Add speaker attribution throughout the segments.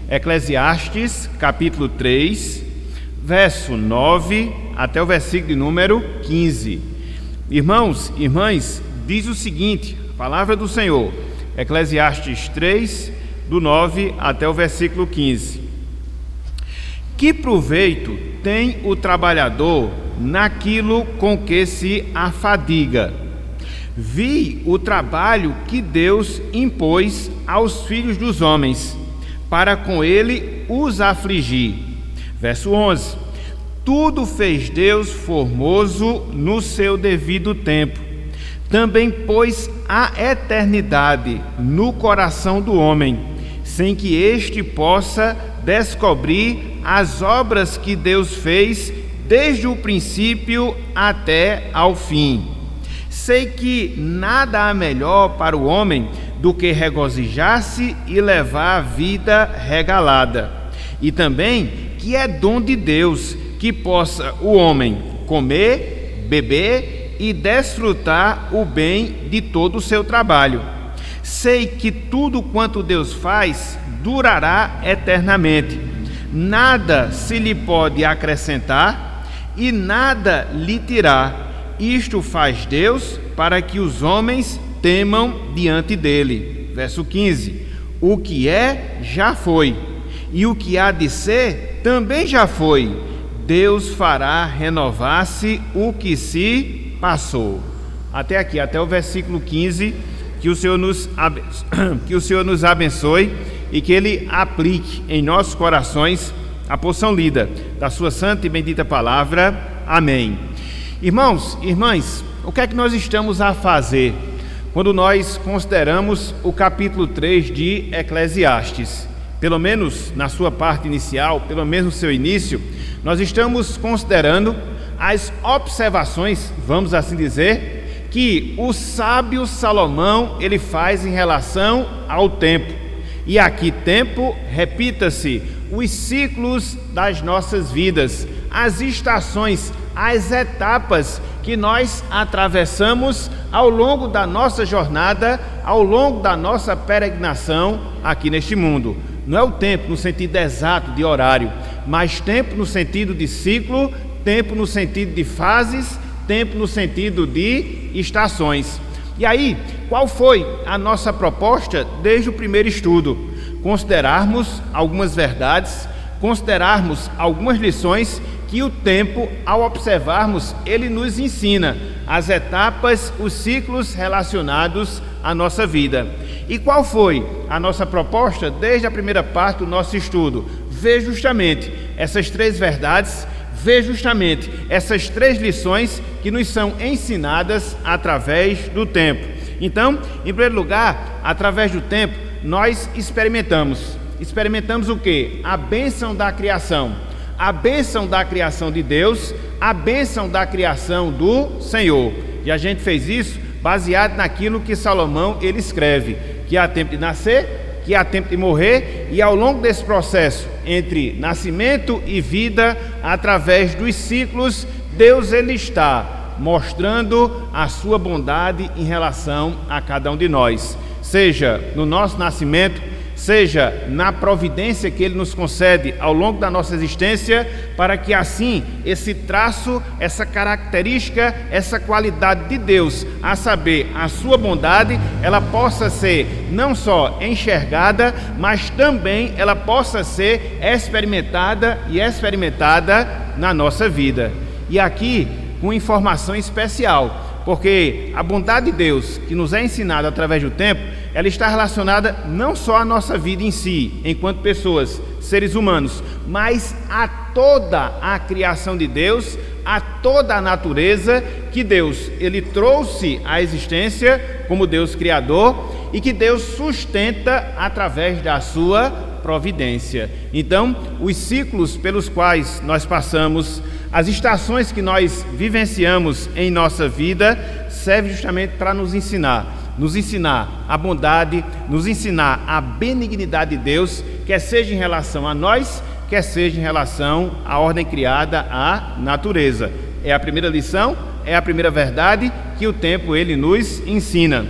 Speaker 1: Eclesiastes, capítulo 3, verso 9 até o versículo de número 15. Irmãos e irmãs, diz o seguinte, a palavra do Senhor, Eclesiastes 3, do 9 até o versículo 15. Que proveito tem o trabalhador naquilo com que se afadiga? Vi o trabalho que Deus impôs aos filhos dos homens, para com ele os afligir. Verso 11. Tudo fez Deus formoso no seu devido tempo. Também pôs a eternidade no coração do homem, sem que este possa descobrir as obras que Deus fez desde o princípio até ao fim. Sei que nada há melhor para o homem do que regozijar-se e levar a vida regalada. E também que é dom de Deus que possa o homem comer, beber e desfrutar o bem de todo o seu trabalho. Sei que tudo quanto Deus faz durará eternamente. Nada se lhe pode acrescentar e nada lhe tirar. Isto faz Deus para que os homens temam diante dele. Verso 15. O que é, já foi, e o que há de ser, também já foi. Deus fará renovar-se o que se passou. Até aqui, até o versículo 15, que o Senhor nos abençoe e que Ele aplique em nossos corações a porção lida da sua santa e bendita palavra. Amém. Irmãos e irmãs, o que é que nós estamos a fazer quando nós consideramos o capítulo 3 de Eclesiastes? Pelo menos na sua parte inicial, pelo menos no seu início, nós estamos considerando as observações, vamos assim dizer, que o sábio Salomão ele faz em relação ao tempo. E aqui tempo, repita-se, os ciclos das nossas vidas, as estações, as etapas que nós atravessamos ao longo da nossa jornada, ao longo da nossa peregrinação aqui neste mundo. Não é o tempo no sentido exato de horário, mas tempo no sentido de ciclo, tempo no sentido de fases, tempo no sentido de estações. E aí, qual foi a nossa proposta desde o primeiro estudo? Considerarmos algumas verdades, considerarmos algumas lições que o tempo, ao observarmos, ele nos ensina as etapas, os ciclos relacionados à nossa vida. E qual foi a nossa proposta desde a primeira parte do nosso estudo? Ver justamente essas três verdades, ver justamente essas três lições que nos são ensinadas através do tempo. Então, em primeiro lugar, através do tempo, nós experimentamos o quê? A bênção da criação. A bênção da criação de Deus, a bênção da criação do Senhor. E a gente fez isso baseado naquilo que Salomão ele escreve, que há tempo de nascer, que há tempo de morrer, e ao longo desse processo entre nascimento e vida, através dos ciclos, Deus ele está mostrando a sua bondade em relação a cada um de nós, seja no nosso nascimento, seja na providência que Ele nos concede ao longo da nossa existência, para que assim esse traço, essa característica, essa qualidade de Deus, a saber, a sua bondade, ela possa ser não só enxergada, mas também ela possa ser experimentada na nossa vida. E aqui, com informação especial, porque a bondade de Deus que nos é ensinada através do tempo, ela está relacionada não só à nossa vida em si, enquanto pessoas, seres humanos, mas a toda a criação de Deus, a toda a natureza que Deus ele trouxe à existência como Deus criador e que Deus sustenta através da sua providência. Então, os ciclos pelos quais nós passamos, as estações que nós vivenciamos em nossa vida, servem justamente para nos ensinar a bondade, nos ensinar a benignidade de Deus, quer seja em relação a nós, quer seja em relação à ordem criada, à natureza. É a primeira lição, é a primeira verdade que o tempo ele nos ensina.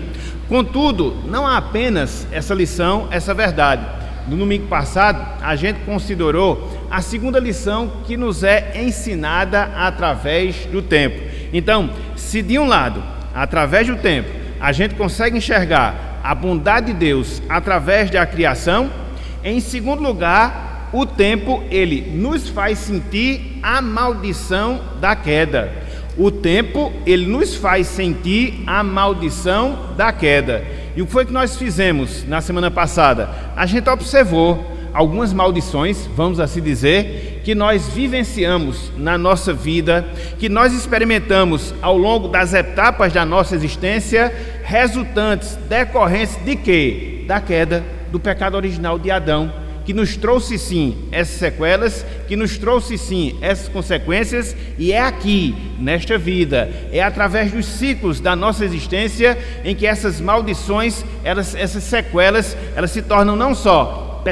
Speaker 1: Contudo, não há apenas essa lição, essa verdade. no domingo passado, a gente considerou a segunda lição que nos é ensinada através do tempo. Então, se de um lado, através do tempo, a gente consegue enxergar a bondade de Deus através da criação, em segundo lugar, o tempo, ele nos faz sentir a maldição da queda. O tempo, ele nos faz sentir a maldição da queda. E o que foi que nós fizemos na semana passada? A gente observou algumas maldições, vamos assim dizer, que nós vivenciamos na nossa vida, que nós experimentamos ao longo das etapas da nossa existência, resultantes, decorrentes de quê? Da queda, do pecado original de Adão, que nos trouxe sim essas sequelas, que nos trouxe sim essas consequências, e é aqui, nesta vida, é através dos ciclos da nossa existência em que essas maldições, essas sequelas, elas se tornam não só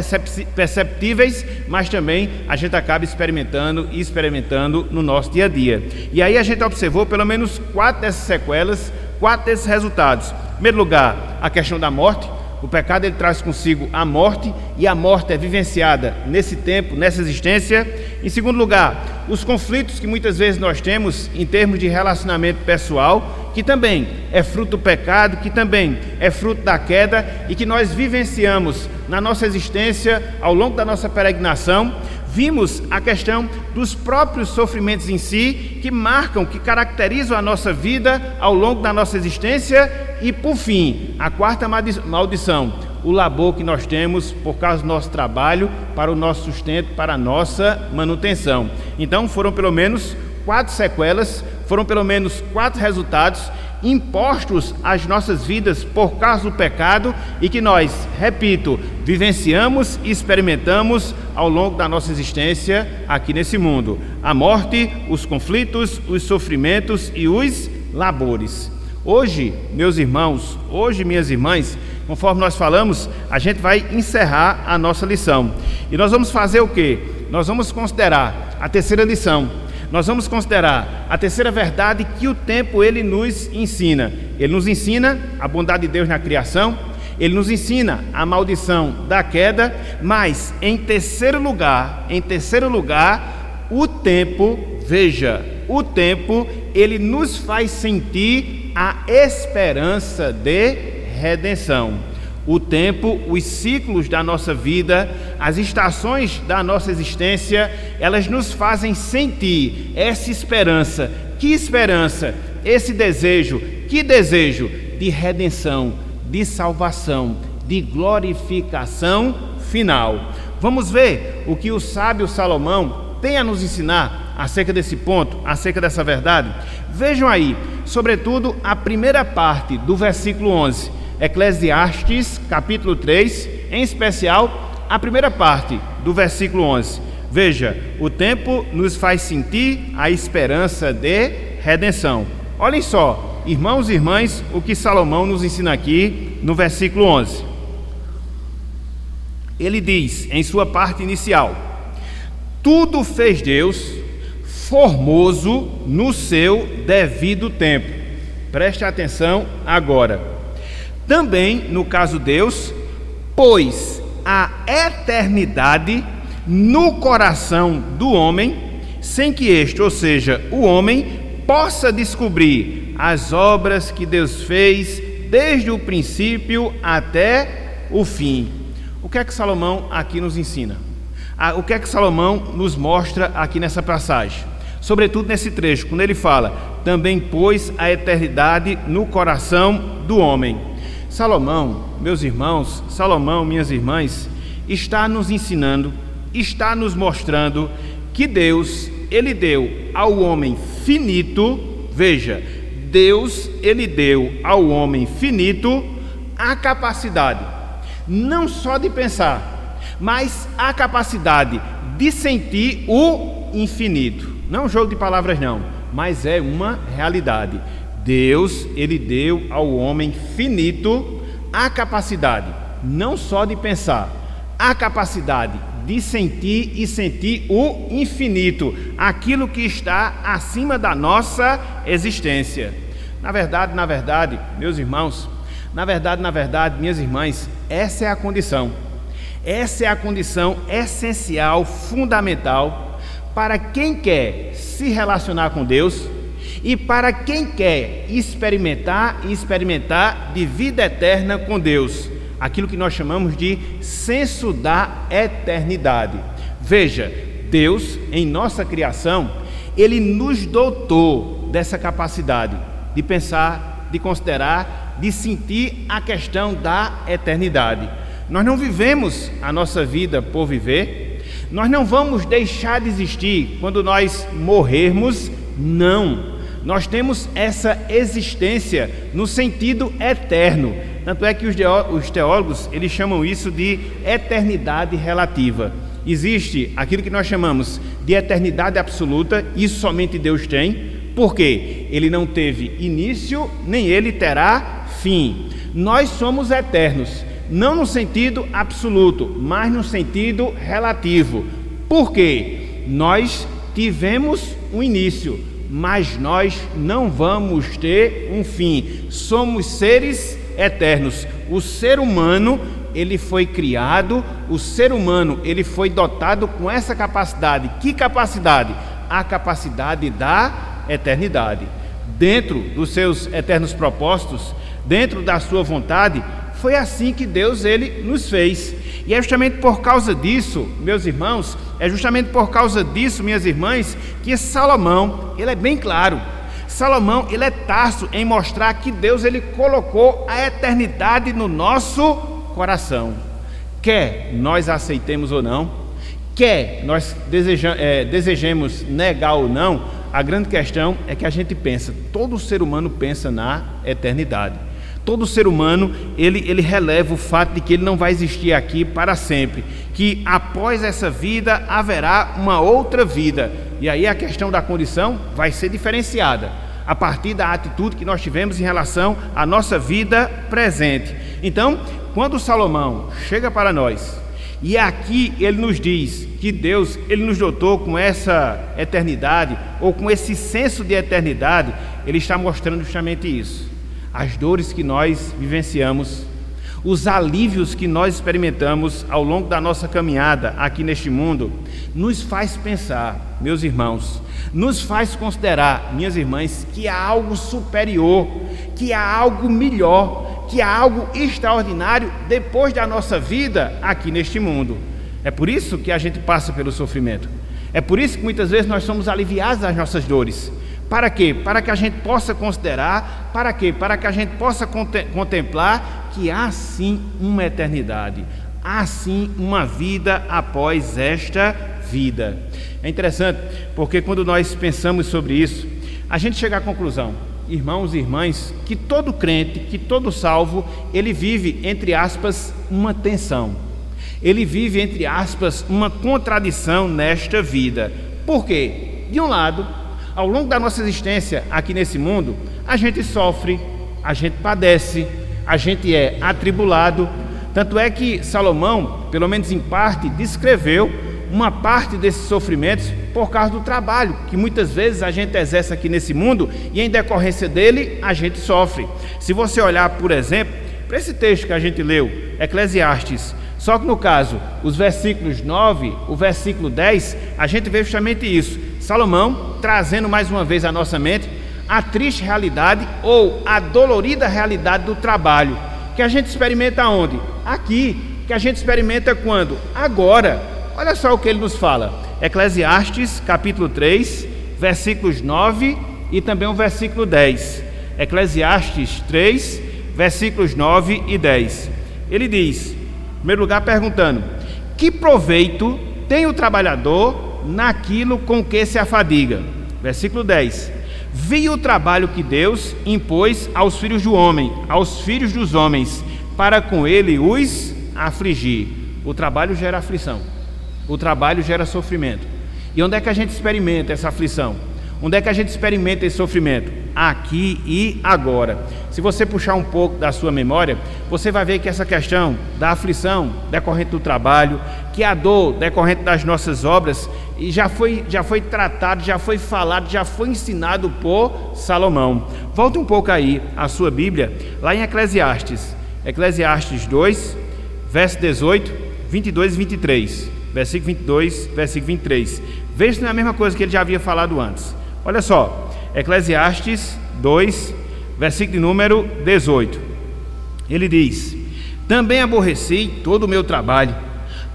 Speaker 1: perceptíveis, mas também a gente acaba experimentando no nosso dia a dia. E aí a gente observou pelo menos 4 dessas sequelas, 4 desses resultados. Em primeiro lugar, a questão da morte. O pecado, ele traz consigo a morte, e a morte é vivenciada nesse tempo, nessa existência. Em segundo lugar, os conflitos que muitas vezes nós temos em termos de relacionamento pessoal, que também é fruto do pecado, que também é fruto da queda, e que nós vivenciamos na nossa existência ao longo da nossa peregrinação. Vimos a questão dos próprios sofrimentos em si, que marcam, que caracterizam a nossa vida ao longo da nossa existência. E por fim, a quarta maldição, o labor que nós temos por causa do nosso trabalho, para o nosso sustento, para a nossa manutenção. Então foram pelo menos 4 sequelas, foram pelo menos 4 resultados impostos às nossas vidas por causa do pecado, e que nós, repito, vivenciamos e experimentamos ao longo da nossa existência aqui nesse mundo: a morte, os conflitos, os sofrimentos e os labores. Hoje, meus irmãos, hoje, minhas irmãs, conforme nós falamos, a gente vai encerrar a nossa lição, e nós vamos fazer o quê? Nós vamos considerar a terceira lição. Nós vamos considerar a terceira verdade que o tempo, ele nos ensina. Ele nos ensina a bondade de Deus na criação, ele nos ensina a maldição da queda, mas em terceiro lugar, o tempo, veja, o tempo, ele nos faz sentir a esperança de redenção. O tempo, os ciclos da nossa vida, as estações da nossa existência, elas nos fazem sentir essa esperança. Que esperança? Esse desejo, que desejo? De redenção, de salvação, de glorificação final. Vamos ver o que o sábio Salomão tem a nos ensinar acerca desse ponto, acerca dessa verdade. Vejam aí, sobretudo a primeira parte do versículo 11, Eclesiastes capítulo 3, em especial a primeira parte do versículo 11. Veja, o tempo nos faz sentir a esperança de redenção. Olhem só, irmãos e irmãs, o que Salomão nos ensina aqui no versículo 11. Ele diz, em sua parte inicial: tudo fez Deus formoso no seu devido tempo. Preste atenção agora. Também, no caso Deus, pôs a eternidade no coração do homem, sem que este, ou seja, o homem, possa descobrir as obras que Deus fez desde o princípio até o fim. O que é que Salomão aqui nos ensina? O que é que Salomão nos mostra aqui nessa passagem? Sobretudo nesse trecho, quando ele fala: também pôs a eternidade no coração do homem. Salomão, meus irmãos, Salomão, minhas irmãs, está nos ensinando, está nos mostrando que Deus, ele deu ao homem finito, veja, Deus, ele deu ao homem finito a capacidade, não só de pensar, mas a capacidade de sentir o infinito. Não é um jogo de palavras não, mas é uma realidade. Deus, ele deu ao homem finito a capacidade, não só de pensar, a capacidade de sentir e sentir o infinito, aquilo que está acima da nossa existência. Na verdade, meus irmãos, na verdade, minhas irmãs, essa é a condição. Essa é a condição essencial, fundamental, para quem quer se relacionar com Deus e para quem quer experimentar de vida eterna com Deus, aquilo que nós chamamos de senso da eternidade. Veja, Deus, em nossa criação, Ele nos dotou dessa capacidade de pensar, de considerar, de sentir a questão da eternidade. Nós não vivemos a nossa vida por viver, nós não vamos deixar de existir quando nós morrermos, não. Nós temos essa existência no sentido eterno. Tanto é que os teólogos, eles chamam isso de eternidade relativa. Existe aquilo que nós chamamos de eternidade absoluta, isso somente Deus tem, porque Ele não teve início, nem Ele terá fim. Nós somos eternos, não no sentido absoluto, mas no sentido relativo. Por quê? Nós tivemos um início, mas nós não vamos ter um fim. Somos seres eternos. O ser humano, ele foi criado, o ser humano, ele foi dotado com essa capacidade. Que capacidade? A capacidade da eternidade. Dentro dos seus eternos propósitos, dentro da sua vontade, foi assim que Deus, ele nos fez. E é justamente por causa disso, meus irmãos, minhas irmãs, que Salomão, ele é bem claro. Salomão, ele é tarso em mostrar que Deus, ele colocou a eternidade no nosso coração. Quer nós aceitemos ou não, quer nós desejemos negar ou não, a grande questão é que a gente pensa, todo ser humano pensa na eternidade. Todo ser humano, ele releva o fato de que ele não vai existir aqui para sempre, que após essa vida haverá uma outra vida, e aí a questão da condição vai ser diferenciada, a partir da atitude que nós tivemos em relação à nossa vida presente. Então, quando Salomão chega para nós, e aqui ele nos diz que Deus, ele nos dotou com essa eternidade, ou com esse senso de eternidade, ele está mostrando justamente isso. As dores que nós vivenciamos, os alívios que nós experimentamos ao longo da nossa caminhada aqui neste mundo, nos faz pensar, meus irmãos, nos faz considerar, minhas irmãs, que há algo superior, que há algo melhor, que há algo extraordinário depois da nossa vida aqui neste mundo. É por isso que a gente passa pelo sofrimento. É por isso que muitas vezes nós somos aliviados das nossas dores. Para quê? Para que a gente possa considerar, para quê? Para que a gente possa contemplar que há sim uma eternidade, há sim uma vida após esta vida. É interessante, porque quando nós pensamos sobre isso, a gente chega à conclusão, irmãos e irmãs, que todo crente, que todo salvo, ele vive, entre aspas, uma tensão. Ele vive, entre aspas, uma contradição nesta vida. Por quê? De um lado, ao longo da nossa existência aqui nesse mundo, a gente sofre, a gente padece, a gente é atribulado. Tanto é que Salomão, pelo menos em parte, descreveu uma parte desses sofrimentos por causa do trabalho, que muitas vezes a gente exerce aqui nesse mundo e em decorrência dele a gente sofre. Se você olhar, por exemplo, para esse texto que a gente leu, Eclesiastes, só que no caso, os versículos 9, o versículo 10, a gente vê justamente isso. Salomão trazendo mais uma vez à nossa mente a triste realidade ou a dolorida realidade do trabalho, que a gente experimenta onde? Aqui. Que a gente experimenta quando? Agora. Olha só o que ele nos fala. Eclesiastes capítulo 3, versículos 9 e também o versículo 10. Eclesiastes 3, versículos 9 e 10. Ele diz, em primeiro lugar perguntando, que proveito tem o trabalhador naquilo com que se afadiga? Versículo 10. Vi o trabalho que Deus impôs aos filhos do homem, aos filhos dos homens, para com ele os afligir. O trabalho gera aflição, o trabalho gera sofrimento. E onde é que a gente experimenta essa aflição? Onde é que a gente experimenta esse sofrimento? Aqui e agora. Se você puxar um pouco da sua memória, você vai ver que essa questão da aflição decorrente do trabalho, que a dor decorrente das nossas obras, e já foi tratado, já foi falado, já foi ensinado por Salomão. Volta um pouco aí a sua Bíblia, lá em Eclesiastes 2, verso 18, 22 e 23. Versículo 22, versículo 23. Veja se não é a mesma coisa que ele já havia falado antes. Olha só, Eclesiastes 2, versículo de número 18. Ele diz: também aborreci todo o meu trabalho,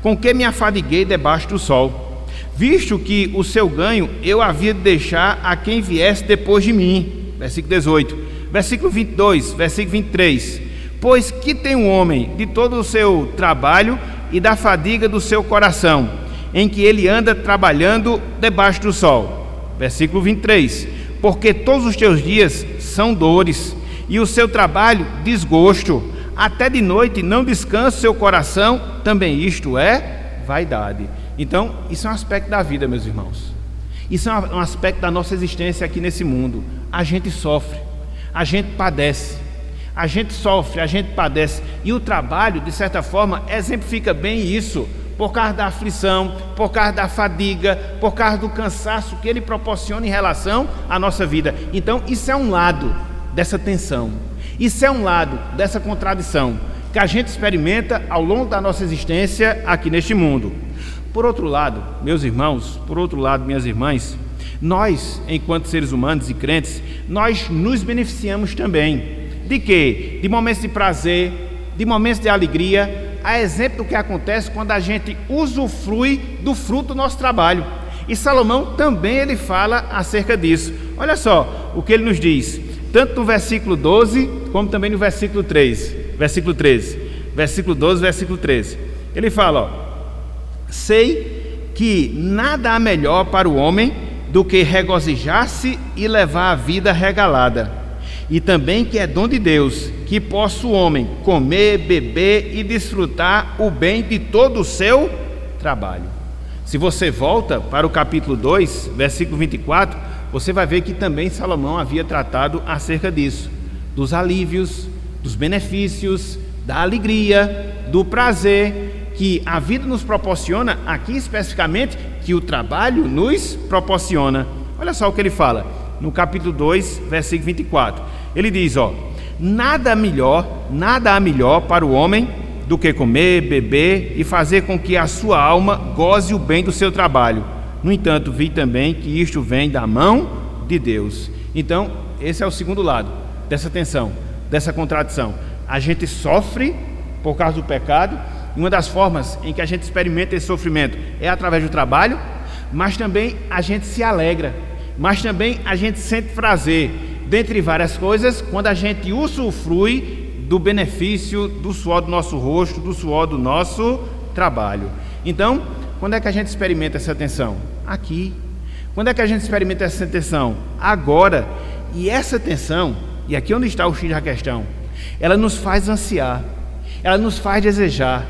Speaker 1: com que me afadiguei debaixo do sol, visto que o seu ganho eu havia de deixar a quem viesse depois de mim. Versículo 18. Versículo 22, versículo 23. Pois que tem um homem de todo o seu trabalho e da fadiga do seu coração, em que ele anda trabalhando debaixo do sol. Versículo 23. Porque todos os teus dias são dores, e o seu trabalho desgosto, até de noite não descansa o seu coração, também isto é vaidade. Então, isso é um aspecto da vida, meus irmãos. Isso é um aspecto da nossa existência aqui nesse mundo. A gente sofre, a gente padece, a gente sofre, a gente padece. E o trabalho, de certa forma, exemplifica bem isso, por causa da aflição, por causa da fadiga, por causa do cansaço que ele proporciona em relação à nossa vida. Então, isso é um lado dessa tensão, isso é um lado dessa contradição que a gente experimenta ao longo da nossa existência aqui neste mundo. Por outro lado, meus irmãos, por outro lado, minhas irmãs, nós, enquanto seres humanos e crentes, nós nos beneficiamos também. De quê? De momentos de prazer, de momentos de alegria, a exemplo do que acontece quando a gente usufrui do fruto do nosso trabalho. E Salomão também ele fala acerca disso. Olha só o que ele nos diz, tanto no versículo 12, como também no versículo 13. Versículo 13. Versículo 12, versículo 13. Ele fala, ó: sei que nada há melhor para o homem do que regozijar-se e levar a vida regalada, e também que é dom de Deus que possa o homem comer, beber e desfrutar o bem de todo o seu trabalho. Se você volta para o capítulo 2, versículo 24, você vai ver que também Salomão havia tratado acerca disso, dos alívios, dos benefícios, da alegria, do prazer que a vida nos proporciona, aqui especificamente, que o trabalho nos proporciona. Olha só o que ele fala, no capítulo 2, versículo 24. Ele diz, ó: nada há melhor para o homem do que comer, beber e fazer com que a sua alma goze o bem do seu trabalho. No entanto, vi também que isto vem da mão de Deus. Então, esse é o segundo lado dessa tensão, dessa contradição. A gente sofre por causa do pecado, e uma das formas em que a gente experimenta esse sofrimento é através do trabalho, mas também a gente se alegra, mas também a gente sente prazer, dentre várias coisas, quando a gente usufrui do benefício do suor do nosso rosto, do suor do nosso trabalho. Então, quando é que a gente experimenta essa tensão? Aqui. Quando é que a gente experimenta essa tensão? Agora. E essa tensão, e aqui onde está o X da questão, ela nos faz ansiar, ela nos faz desejar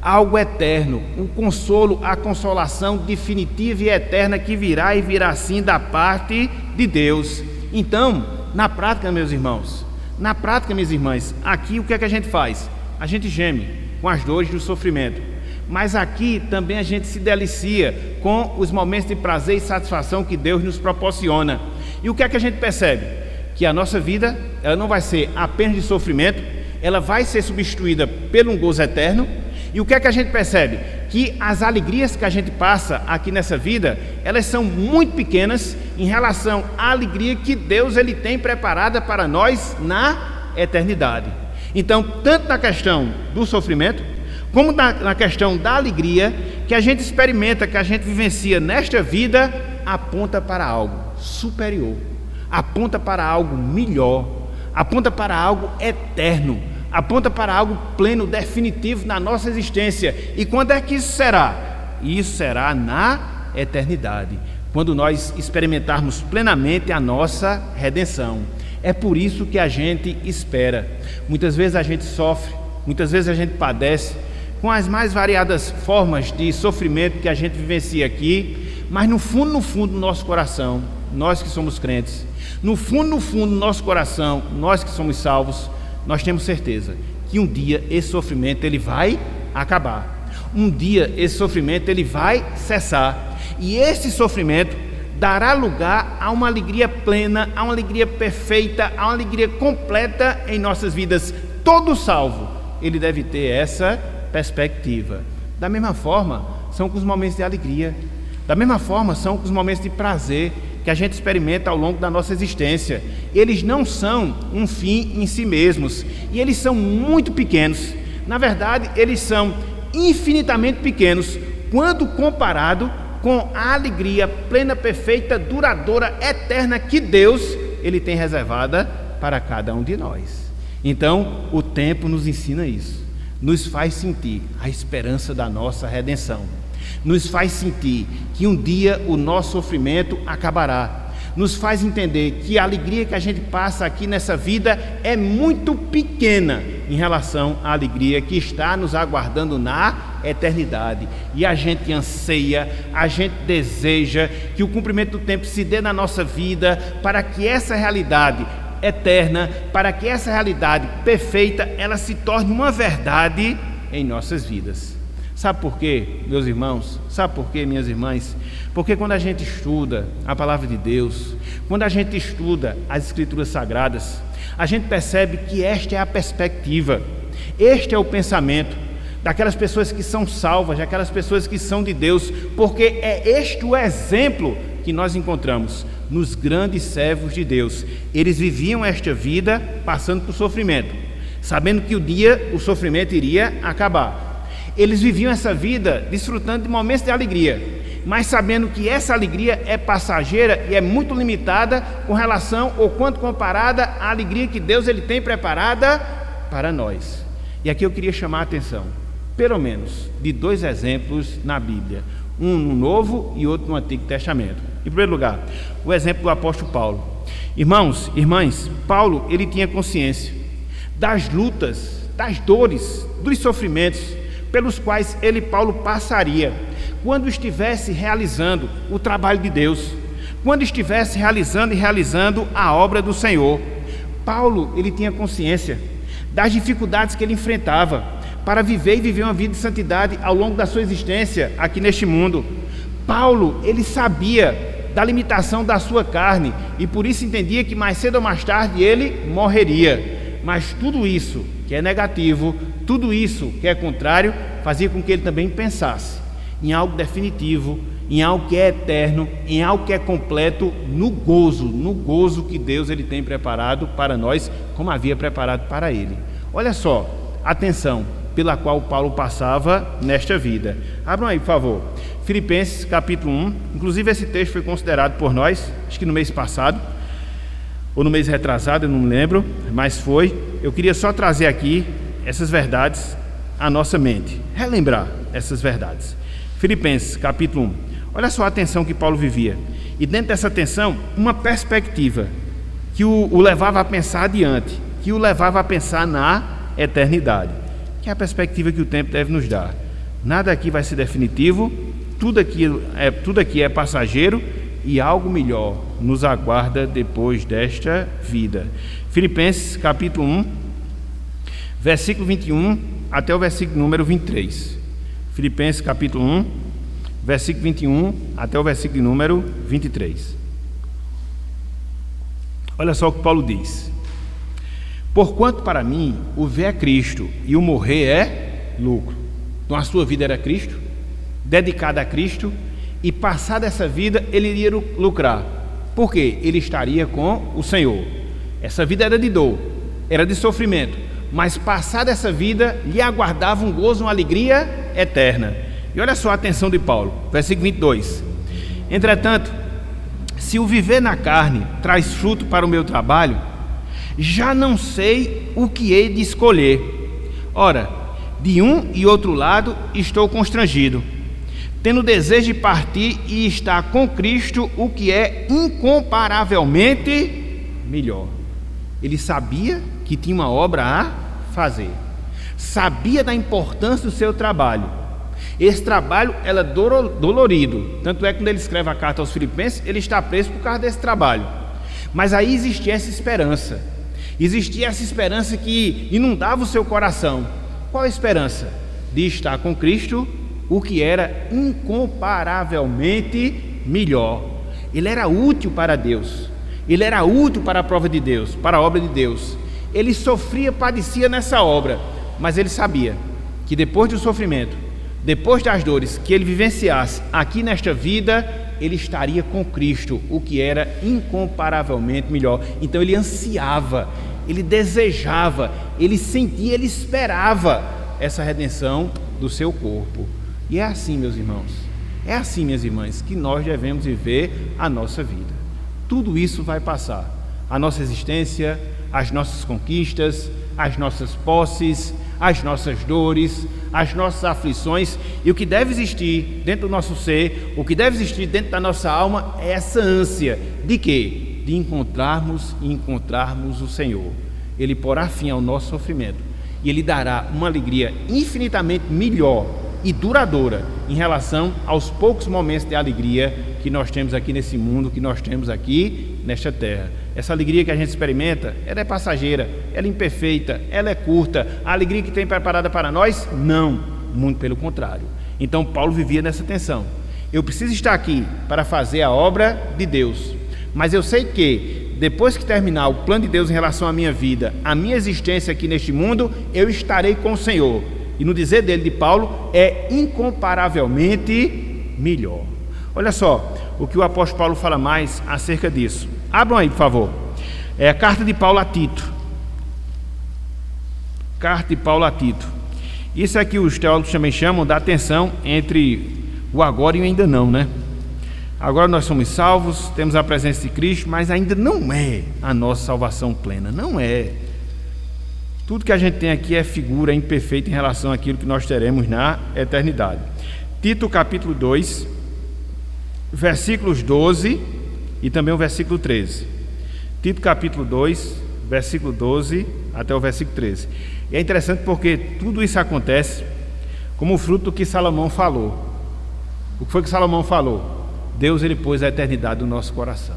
Speaker 1: algo eterno, um consolo, a consolação definitiva e eterna que virá e virá sim da parte de Deus. Então, na prática, meus irmãos, na prática, minhas irmãs, aqui o que é que a gente faz? A gente geme com as dores do sofrimento, mas aqui também a gente se delicia com os momentos de prazer e satisfação que Deus nos proporciona. E o que é que a gente percebe? Que a nossa vida, ela não vai ser apenas de sofrimento, ela vai ser substituída por um gozo eterno. E o que é que a gente percebe? Que as alegrias que a gente passa aqui nessa vida, elas são muito pequenas em relação à alegria que Deus ele tem preparada para nós na eternidade. Então, tanto na questão do sofrimento, como na questão da alegria que a gente experimenta, que a gente vivencia nesta vida, aponta para algo superior, aponta para algo melhor, aponta para algo eterno, aponta para algo pleno, definitivo na nossa existência. E quando é que isso será? Isso será na eternidade, quando nós experimentarmos plenamente a nossa redenção. É por isso que a gente espera. Muitas vezes a gente sofre, muitas vezes a gente padece, com as mais variadas formas de sofrimento que a gente vivencia aqui, mas no fundo do nosso coração, nós que somos crentes, no fundo do nosso coração, nós que somos salvos, nós temos certeza que um dia esse sofrimento ele vai acabar. Um dia esse sofrimento ele vai cessar. E esse sofrimento dará lugar a uma alegria plena, a uma alegria perfeita, a uma alegria completa em nossas vidas. Todo salvo, ele deve ter essa perspectiva. Da mesma forma, são com os momentos de alegria. Da mesma forma, são com os momentos de prazer que a gente experimenta ao longo da nossa existência. Eles não são um fim em si mesmos, e eles são muito pequenos. Na verdade, eles são infinitamente pequenos quando comparado com a alegria plena, perfeita, duradoura, eterna que Deus ele tem reservada para cada um de nós. Então, o tempo nos ensina isso, nos faz sentir a esperança da nossa redenção, nos faz sentir que um dia o nosso sofrimento acabará, nos faz entender que a alegria que a gente passa aqui nessa vida é muito pequena em relação à alegria que está nos aguardando na eternidade. E a gente anseia, a gente deseja que o cumprimento do tempo se dê na nossa vida, para que essa realidade eterna, para que essa realidade perfeita, ela se torne uma verdade em nossas vidas. Sabe por quê, meus irmãos? Sabe por quê, minhas irmãs? Porque quando a gente estuda a palavra de Deus, quando a gente estuda as Escrituras Sagradas, a gente percebe que esta é a perspectiva, este é o pensamento daquelas pessoas que são salvas, daquelas pessoas que são de Deus, porque é este o exemplo que nós encontramos nos grandes servos de Deus. Eles viviam esta vida passando por sofrimento, sabendo que o dia o sofrimento iria acabar. Eles viviam essa vida desfrutando de momentos de alegria, mas sabendo que essa alegria é passageira e é muito limitada com relação ou quanto comparada à alegria que Deus ele tem preparada para nós. E aqui eu queria chamar a atenção, pelo menos, de dois exemplos na Bíblia, um no Novo e outro no Antigo Testamento. Em primeiro lugar, o exemplo do apóstolo Paulo. Irmãos, irmãs, Paulo ele tinha consciência das lutas, das dores, dos sofrimentos pelos quais ele, Paulo, passaria quando estivesse realizando o trabalho de Deus, quando estivesse realizando a obra do Senhor. Paulo, ele tinha consciência das dificuldades que ele enfrentava para viver uma vida de santidade ao longo da sua existência aqui neste mundo. Paulo, ele sabia da limitação da sua carne e por isso entendia que mais cedo ou mais tarde ele morreria. Mas tudo isso que é negativo, tudo isso que é contrário, fazia com que ele também pensasse em algo definitivo, em algo que é eterno, em algo que é completo, no gozo que Deus ele tem preparado para nós, como havia preparado para ele. Olha só, atenção pela qual Paulo passava nesta vida. Abram aí, por favor, Filipenses capítulo 1, inclusive esse texto foi considerado por nós, acho que no mês passado, ou no mês retrasado, eu não me lembro, mas foi. Eu queria só trazer aqui essas verdades à nossa mente, relembrar essas verdades. Filipenses capítulo 1, olha só a tensão que Paulo vivia, e dentro dessa tensão, uma perspectiva que o levava a pensar adiante, que o levava a pensar na eternidade, que é a perspectiva que o tempo deve nos dar. Nada aqui vai ser definitivo, tudo aqui é passageiro, e algo melhor nos aguarda depois desta vida. Filipenses capítulo 1, versículo 21 até o versículo número 23. Filipenses capítulo 1, versículo 21 até o versículo número 23. Olha só o que Paulo diz: porquanto para mim o ver é Cristo e o morrer é lucro. Então a sua vida era Cristo, dedicada a Cristo, e passada essa vida ele iria lucrar. Por quê? Ele estaria com o Senhor. Essa vida era de dor, era de sofrimento, mas passada essa vida lhe aguardava um gozo, uma alegria eterna. E olha só a atenção de Paulo, versículo 22. Entretanto, se o viver na carne traz fruto para o meu trabalho, já não sei o que hei de escolher. Ora, de um e outro lado estou constrangido, tendo desejo de partir e estar com Cristo, o que é incomparavelmente melhor. Ele sabia que tinha uma obra a fazer, sabia da importância do seu trabalho. Esse trabalho era dolorido, tanto é que quando ele escreve a carta aos Filipenses, ele está preso por causa desse trabalho. Mas aí existia essa esperança que inundava o seu coração. Qual a esperança? De estar com Cristo, o que era incomparavelmente melhor. Ele era útil para Deus, ele era útil para a prova de Deus, para a obra de Deus. Ele sofria, padecia nessa obra, mas ele sabia que depois do sofrimento, depois das dores que ele vivenciasse aqui nesta vida, ele estaria com Cristo, o que era incomparavelmente melhor. Então ele ansiava, ele desejava, ele sentia, ele esperava essa redenção do seu corpo. E é assim, meus irmãos, é assim, minhas irmãs, que nós devemos viver a nossa vida. Tudo isso vai passar. A nossa existência, as nossas conquistas, as nossas posses, as nossas dores, as nossas aflições, e o que deve existir dentro do nosso ser, o que deve existir dentro da nossa alma é essa ânsia de quê? De encontrarmos o Senhor. Ele porá fim ao nosso sofrimento e Ele dará uma alegria infinitamente melhor e duradoura em relação aos poucos momentos de alegria que nós temos aqui nesse mundo, que nós temos aqui nesta terra. Essa alegria que a gente experimenta, ela é passageira, ela é imperfeita, ela é curta. A alegria que tem preparada para nós, não, muito pelo contrário. Então Paulo vivia nessa tensão. Eu preciso estar aqui para fazer a obra de Deus, mas eu sei que depois que terminar o plano de Deus em relação à minha vida, a minha existência aqui neste mundo, eu estarei com o Senhor. E no dizer dele, de Paulo, é incomparavelmente melhor. Olha só o que o apóstolo Paulo fala mais acerca disso. Abram aí, por favor. É a carta de Paulo a Tito. Carta de Paulo a Tito. Isso é que os teólogos também chamam da tensão entre o agora e o ainda não, né? Agora nós somos salvos, temos a presença de Cristo, mas ainda não é a nossa salvação plena. Não é. Tudo que a gente tem aqui é figura imperfeita em relação àquilo que nós teremos na eternidade. Tito capítulo 2, versículos 12 e também o versículo 13. Tito capítulo 2, versículo 12 até o versículo 13. E é interessante porque tudo isso acontece como fruto do que Salomão falou. O que foi que Salomão falou? Deus, ele pôs a eternidade no nosso coração.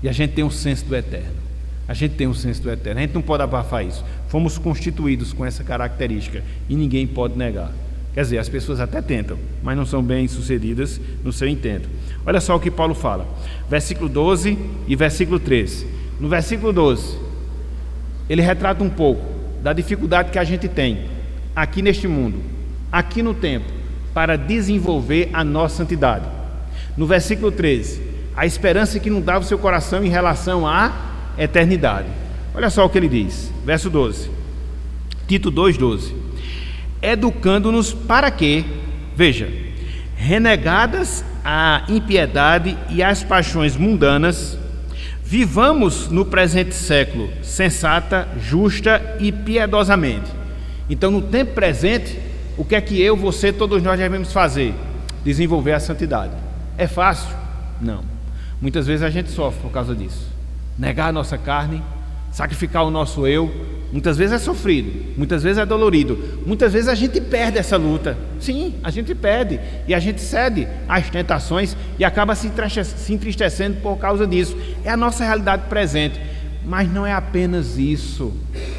Speaker 1: E a gente tem um senso do eterno. A gente tem um senso do eterno. A gente não pode abafar isso. Fomos constituídos com essa característica e ninguém pode negar. Quer dizer, as pessoas até tentam, mas não são bem sucedidas no seu intento. Olha só o que Paulo fala, versículo 12 e versículo 13. No versículo 12, ele retrata um pouco da dificuldade que a gente tem aqui neste mundo, aqui no tempo, para desenvolver a nossa santidade. No versículo 13, a esperança que inundava o seu coração em relação à eternidade. Olha só o que ele diz, verso 12, Tito 2,12. Educando-nos para que, veja, renegadas a impiedade e as paixões mundanas, vivamos no presente século sensata, justa e piedosamente. Então, no tempo presente, o que é que eu, você, todos nós devemos fazer? Desenvolver a santidade. É fácil? Não. Muitas vezes a gente sofre por causa disso. Negar a nossa carne, sacrificar o nosso eu, muitas vezes é sofrido, muitas vezes é dolorido, muitas vezes a gente perde essa luta. Sim, a gente perde e a gente cede às tentações e acaba se entristecendo por causa disso. É a nossa realidade presente, mas não é apenas isso.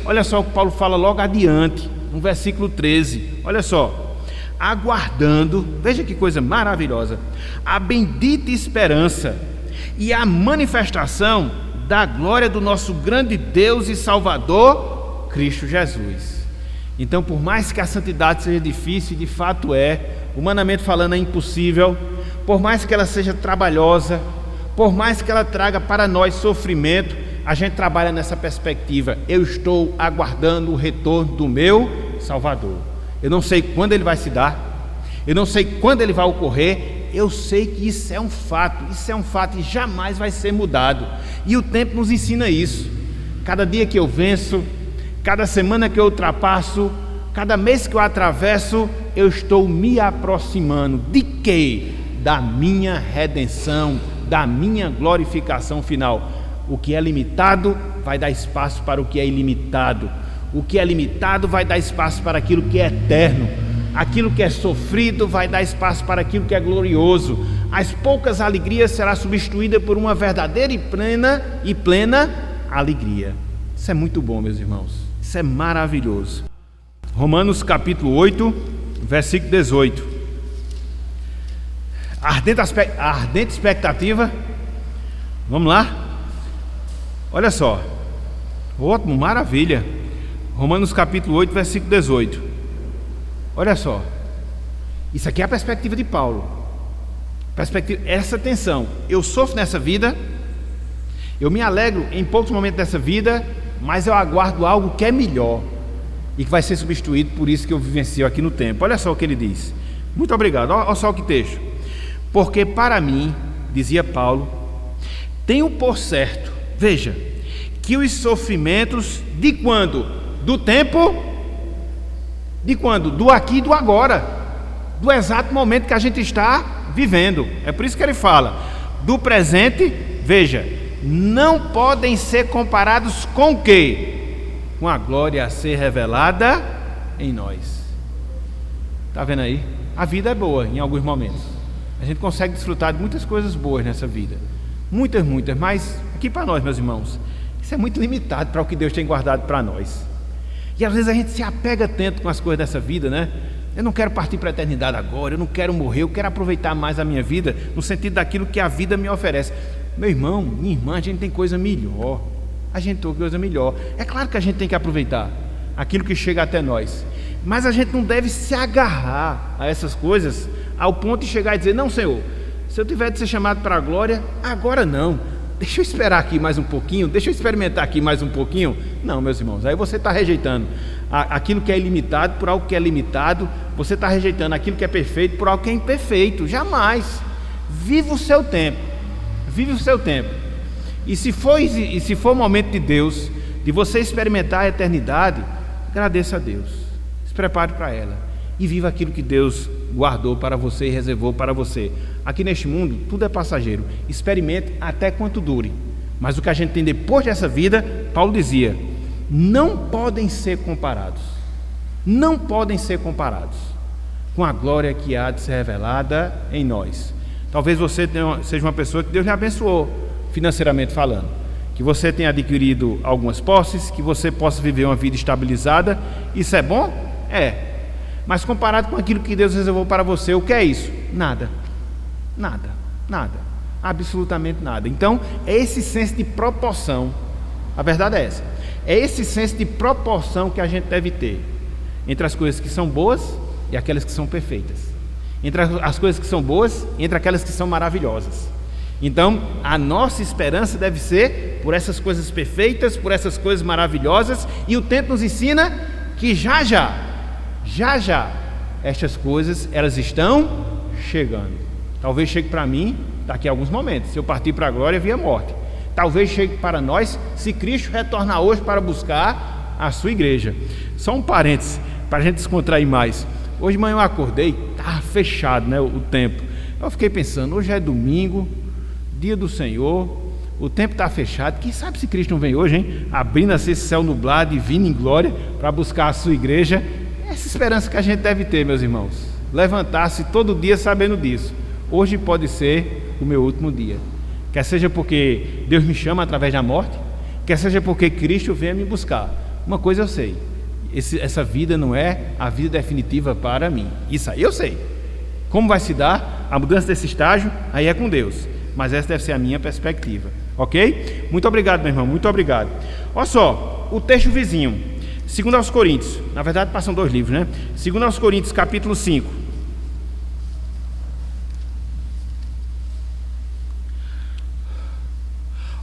Speaker 1: Olha só o que Paulo fala logo adiante, no versículo 13, olha só: aguardando, veja que coisa maravilhosa, a bendita esperança e a manifestação da glória do nosso grande Deus e Salvador, Cristo Jesus. Então, por mais que a santidade seja difícil, de fato é, humanamente falando é impossível, por mais que ela seja trabalhosa, por mais que ela traga para nós sofrimento, a gente trabalha nessa perspectiva: eu estou aguardando o retorno do meu Salvador. Eu não sei quando ele vai se dar, eu não sei quando ele vai ocorrer, eu sei que isso é um fato e jamais vai ser mudado. E o tempo nos ensina isso. Cada dia que eu venço, cada semana que eu ultrapasso, cada mês que eu atravesso, eu estou me aproximando de quê? Da minha redenção, da minha glorificação final. O que é limitado vai dar espaço para o que é ilimitado. O que é limitado vai dar espaço para aquilo que é eterno. Aquilo que é sofrido vai dar espaço para aquilo que é glorioso. As poucas alegrias será substituída por uma verdadeira e plena alegria. Isso é muito bom, meus irmãos. Isso é maravilhoso. Romanos capítulo 8, versículo 18. Ardente expectativa. Vamos lá? Olha só. Ótimo, maravilha. Romanos capítulo 8, versículo 18. Olha só. Isso aqui é a perspectiva de Paulo. Essa tensão. Eu sofro nessa vida, eu me alegro em poucos momentos dessa vida, mas eu aguardo algo que é melhor e que vai ser substituído por isso que eu vivencio aqui no tempo. Olha só o que ele diz. Muito obrigado. Olha só o que texto. Porque para mim, dizia Paulo, tenho por certo, veja, que os sofrimentos de quando? Do tempo? De quando? Do aqui e do agora. Do exato momento que a gente está vivendo. É por isso que ele fala, do presente, veja, não podem ser comparados com o quê? Com a glória a ser revelada em nós. Está vendo aí? A vida é boa em alguns momentos. A gente consegue desfrutar de muitas coisas boas nessa vida. Muitas, mas aqui para nós, meus irmãos, isso é muito limitado para o que Deus tem guardado para nós. E às vezes a gente se apega tanto com as coisas dessa vida, né? Eu não quero partir para a eternidade agora, eu não quero morrer, eu quero aproveitar mais a minha vida no sentido daquilo que a vida me oferece. Meu irmão, minha irmã, a gente tem coisa melhor. A gente tem coisa melhor. É claro que a gente tem que aproveitar aquilo que chega até nós, mas a gente não deve se agarrar a essas coisas ao ponto de chegar e dizer, não, Senhor, se eu tiver de ser chamado para a glória, agora não, deixa eu esperar aqui mais um pouquinho, deixa eu experimentar aqui mais um pouquinho. Não, meus irmãos, aí você está rejeitando aquilo que é ilimitado por algo que é limitado, você está rejeitando aquilo que é perfeito por algo que é imperfeito. Jamais. Viva o seu tempo, vive o seu tempo, e se for o momento de Deus, de você experimentar a eternidade, agradeça a Deus, se prepare para ela e viva aquilo que Deus guardou para você e reservou para você. Aqui neste mundo tudo é passageiro, experimente até quanto dure, mas o que a gente tem depois dessa vida, Paulo dizia, não podem ser comparados com a glória que há de ser revelada em nós. Talvez você seja uma pessoa que Deus lhe abençoou financeiramente falando, que você tenha adquirido algumas posses, que você possa viver uma vida estabilizada. Isso é bom? É. Mas comparado com aquilo que Deus reservou para você, o que é isso? Nada, absolutamente nada. Então é esse senso de proporção, a verdade é essa, é esse senso de proporção que a gente deve ter entre as coisas que são boas e aquelas que são perfeitas, entre as coisas que são boas e entre aquelas que são maravilhosas. Então a nossa esperança deve ser por essas coisas perfeitas, por essas coisas maravilhosas, e o tempo nos ensina que já estas coisas, elas estão chegando. Talvez chegue para mim daqui a alguns momentos, se eu partir para a glória via morte. Talvez chegue para nós se Cristo retornar hoje para buscar a sua igreja. Só um parênteses para a gente descontrair mais. Hoje de manhã eu acordei, estava fechado, né, o tempo. Eu fiquei pensando, hoje é domingo, dia do Senhor, o tempo está fechado. Quem sabe se Cristo não vem hoje, hein? Abrindo assim esse céu nublado e vindo em glória para buscar a sua igreja. Essa esperança que a gente deve ter, meus irmãos, levantar-se todo dia sabendo disso. Hoje pode ser o meu último dia, quer seja porque Deus me chama através da morte, quer seja porque Cristo venha me buscar. Uma coisa eu sei, essa vida não é a vida definitiva para mim, isso aí eu sei. Como vai se dar a mudança desse estágio, aí é com Deus, mas essa deve ser a minha perspectiva, ok? Muito obrigado, meu irmão, muito obrigado. Olha só, o texto vizinho, 2 aos Coríntios, na verdade passam 2 livros, né? 2 aos Coríntios, capítulo 5.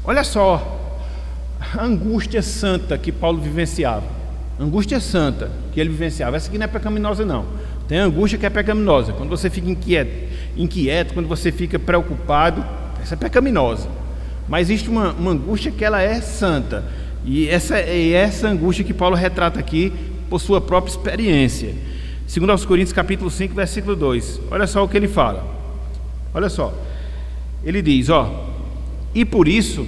Speaker 1: Olha só a angústia santa que Paulo vivenciava. Angústia santa que ele vivenciava. Essa aqui não é pecaminosa não. Tem angústia que é pecaminosa. Quando você fica inquieto, quando você fica preocupado, essa é pecaminosa. Mas existe uma angústia que ela é santa. E essa angústia que Paulo retrata aqui por sua própria experiência. 2 aos Coríntios capítulo 5, versículo 2. Olha só o que ele fala. Olha só. Ele diz, e por isso,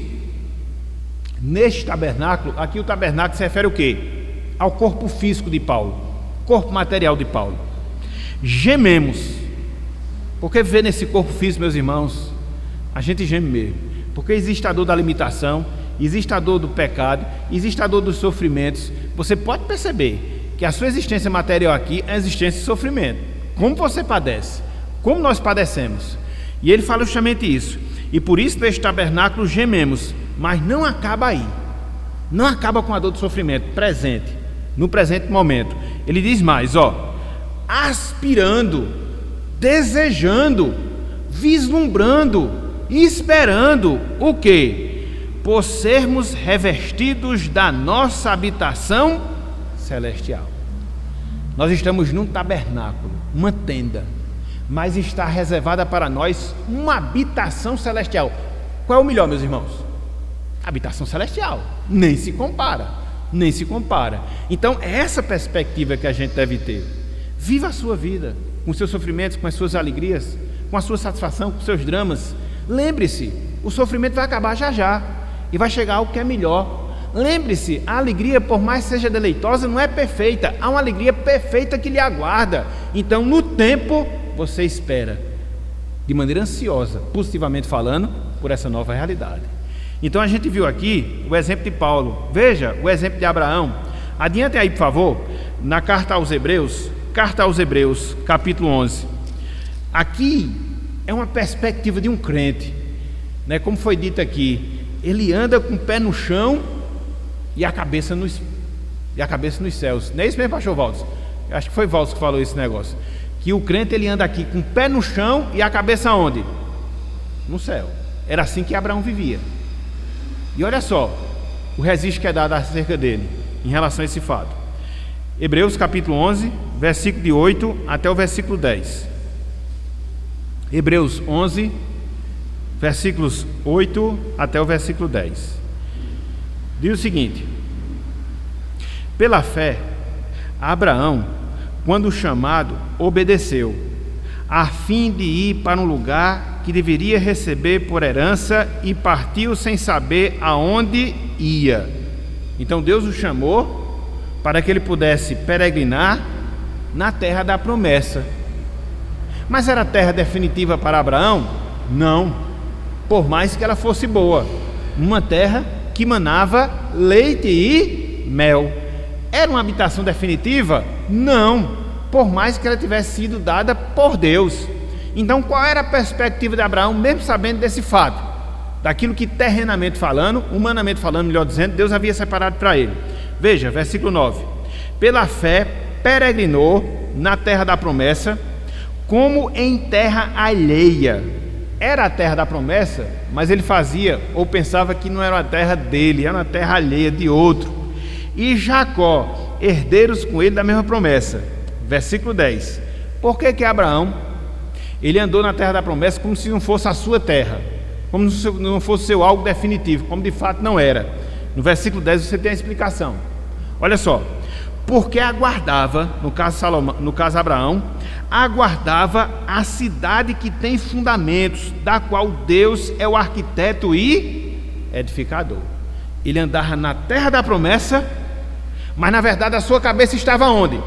Speaker 1: neste tabernáculo, aqui o tabernáculo se refere ao quê? Ao corpo físico de Paulo, corpo material de Paulo. Gememos. Porque viver nesse corpo físico, meus irmãos, a gente geme mesmo. Porque existe a dor da limitação, existe a dor do pecado, existe a dor dos sofrimentos. Você pode perceber que a sua existência material aqui é a existência de sofrimento. Como você padece, como nós padecemos. E ele fala justamente isso. E por isso neste tabernáculo gememos, mas não acaba aí. Não acaba com a dor do sofrimento presente, no presente momento. Ele diz mais, aspirando desejando, vislumbrando, esperando o quê? Por sermos revestidos da nossa habitação celestial. Nós estamos num tabernáculo, uma tenda, mas está reservada para nós uma habitação celestial. Qual é o melhor, meus irmãos? Habitação celestial. Nem se compara. Então, é essa perspectiva que a gente deve ter. Viva a sua vida, com seus sofrimentos, com as suas alegrias, com a sua satisfação, com os seus dramas. Lembre-se, o sofrimento vai acabar já já, e vai chegar algo que é melhor. Lembre-se, a alegria, por mais que seja deleitosa, não é perfeita. Há uma alegria perfeita que lhe aguarda. Então, no tempo, você espera, de maneira ansiosa, positivamente falando, por essa nova realidade. Então, a gente viu aqui o exemplo de Paulo. Veja o exemplo de Abraão. Adiante aí, por favor, na carta aos Hebreus, capítulo 11. Aqui é uma perspectiva de um crente, né? Como foi dito aqui, ele anda com o pé no chão e a cabeça nos céus. Não é isso mesmo, pastor Valdes? Acho que foi Valdes que falou esse negócio. Que o crente, ele anda aqui com o pé no chão e a cabeça onde? No céu. Era assim que Abraão vivia. E olha só o registro que é dado acerca dele em relação a esse fato. Hebreus capítulo 11, versículo de 8 até o versículo 10. Hebreus 11, versículos 8 até o versículo 10. Diz o seguinte: pela fé, Abraão, quando chamado, obedeceu, a fim de ir para um lugar que deveria receber por herança, e partiu sem saber aonde ia. Então Deus o chamou para que ele pudesse peregrinar na terra da promessa. Mas era a terra definitiva para Abraão? Não, por mais que ela fosse boa. Uma terra que manava leite e mel. Era uma habitação definitiva? Não, por mais que ela tivesse sido dada por Deus. Então, qual era a perspectiva de Abraão, mesmo sabendo desse fato? Daquilo que terrenamente falando, humanamente falando, melhor dizendo, Deus havia separado para ele. Veja, versículo 9. Pela fé, peregrinou na terra da promessa, como em terra alheia. Era a terra da promessa, mas ele fazia ou pensava que não era a terra dele, era uma terra alheia de outro. E Jacó, herdeiros com ele da mesma promessa. Versículo 10. Por que Abraão, ele andou na terra da promessa como se não fosse a sua terra, como se não fosse seu algo definitivo, como de fato não era? No versículo 10 você tem a explicação. Olha só. Porque aguardava, no caso Abraão, aguardava a cidade que tem fundamentos, da qual Deus é o arquiteto e edificador. Ele andava na terra da promessa, mas na verdade a sua cabeça estava onde?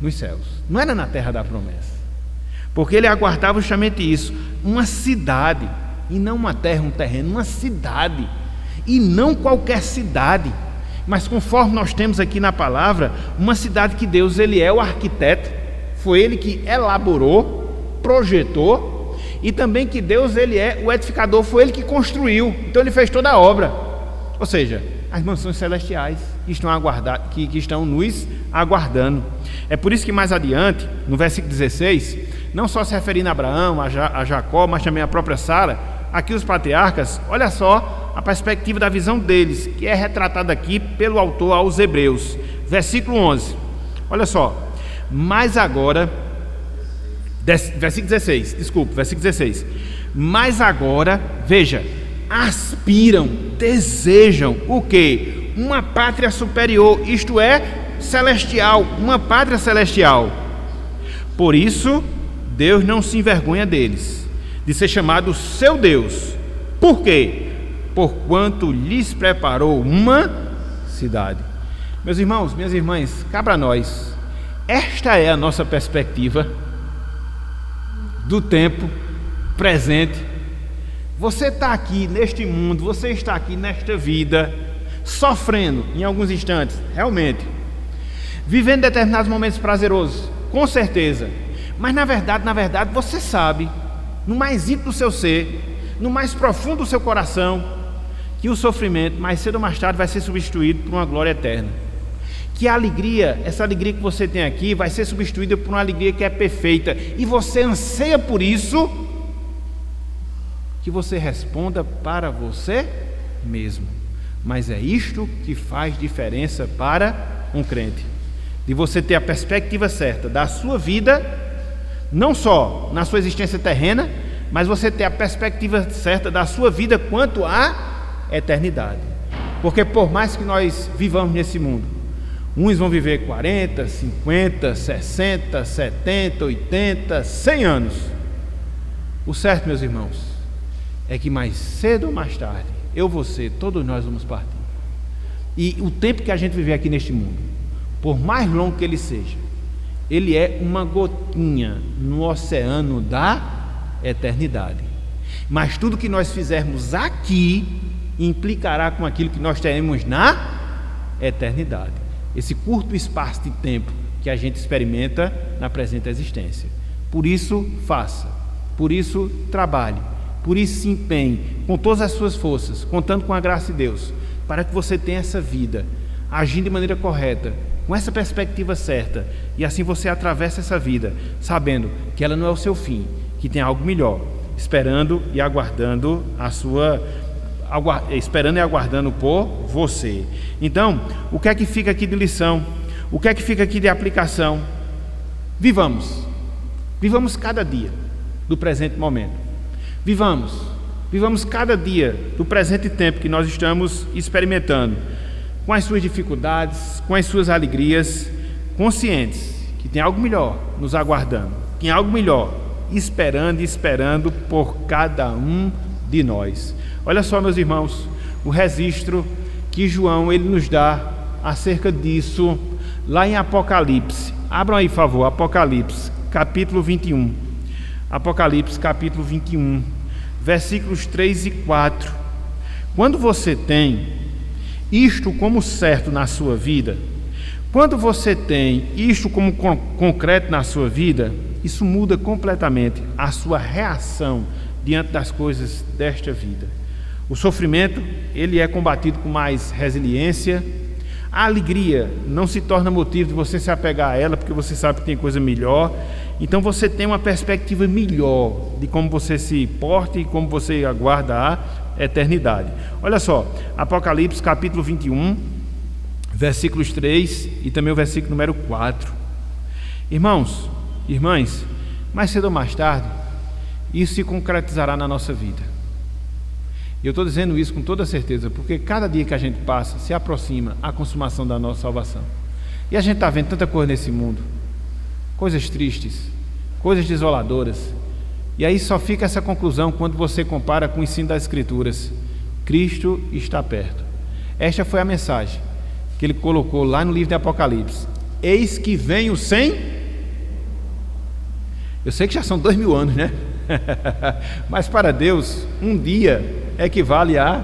Speaker 1: Nos céus. Não era na terra da promessa. Porque ele aguardava justamente isso, uma cidade, e não uma terra, um terreno, uma cidade, e não qualquer cidade, mas conforme nós temos aqui na palavra, uma cidade que Deus, ele é o arquiteto, foi ele que elaborou, projetou, e também que Deus, ele é o edificador, foi ele que construiu. Então ele fez toda a obra. Ou seja, as mansões celestiais que estão nos aguardando. É por isso que mais adiante, no versículo 16, não só se referindo a Abraão, a Jacó, mas também a própria Sara, aqui os patriarcas, olha só a perspectiva da visão deles, que é retratada aqui pelo autor aos Hebreus. Versículo 11, olha só. Mas agora, versículo 16, mas agora, veja, aspiram, desejam o quê? Uma pátria superior, isto é, celestial, uma pátria celestial. Por isso, Deus não se envergonha deles, de ser chamado seu Deus. Por quê? Porquanto lhes preparou uma cidade. Meus irmãos, minhas irmãs, cá para nós, esta é a nossa perspectiva do tempo presente. Você está aqui neste mundo, você está aqui nesta vida, sofrendo em alguns instantes, realmente, vivendo determinados momentos prazerosos, com certeza, mas na verdade, você sabe, no mais íntimo do seu ser, no mais profundo do seu coração, que o sofrimento, mais cedo ou mais tarde, vai ser substituído por uma glória eterna. que a alegria, essa alegria que você tem aqui, vai ser substituída por uma alegria que é perfeita, e você anseia por isso, que você responda para você mesmo. Mas é isto que faz diferença para um crente, de você ter a perspectiva certa da sua vida, não só na sua existência terrena, mas você ter a perspectiva certa da sua vida quanto à eternidade. Porque por mais que nós vivamos nesse mundo, uns vão viver 40, 50, 60, 70, 80, 100 anos. O certo, meus irmãos, é que mais cedo ou mais tarde, eu, você, todos nós vamos partir. E o tempo que a gente viver aqui neste mundo, por mais longo que ele seja, ele é uma gotinha no oceano da eternidade. Mas tudo que nós fizermos aqui implicará com aquilo que nós teremos na eternidade. Esse curto espaço de tempo que a gente experimenta na presente existência. Por isso, faça. Por isso, trabalhe. Por isso, se empenhe com todas as suas forças, contando com a graça de Deus, para que você tenha essa vida, agindo de maneira correta, com essa perspectiva certa, e assim você atravessa essa vida, sabendo que ela não é o seu fim, que tem algo melhor, esperando e aguardando esperando e aguardando por você. Então, o que é que fica aqui de lição? O que é que fica aqui de aplicação? Vivamos cada dia do presente momento. Vivamos cada dia do presente tempo que nós estamos experimentando, com as suas dificuldades, com as suas alegrias, conscientes que tem algo melhor nos aguardando, tem algo melhor esperando e esperando por cada um de nós. Olha só, meus irmãos, o registro que João ele nos dá acerca disso lá em Apocalipse. Abram aí, por favor, Apocalipse, capítulo 21. Apocalipse, capítulo 21, versículos 3 e 4. Quando você tem isto como certo na sua vida, quando você tem isto como concreto na sua vida, isso muda completamente a sua reação diante das coisas desta vida. O sofrimento, ele é combatido com mais resiliência. A alegria não se torna motivo de você se apegar a ela, porque você sabe que tem coisa melhor. Então você tem uma perspectiva melhor de como você se porta e como você aguarda a eternidade. Olha só, Apocalipse capítulo 21, versículos 3 e também o versículo número 4. Irmãos, irmãs, mais cedo ou mais tarde, isso se concretizará na nossa vida. E eu estou dizendo isso com toda certeza, porque cada dia que a gente passa, se aproxima a consumação da nossa salvação. E a gente está vendo tanta coisa nesse mundo, coisas tristes, coisas desoladoras, e aí só fica essa conclusão quando você compara com o ensino das Escrituras: Cristo está perto. Esta foi a mensagem que ele colocou lá no livro de Apocalipse: eis que venho sem... Eu sei que já são 2000 anos, né? Mas para Deus, um dia equivale a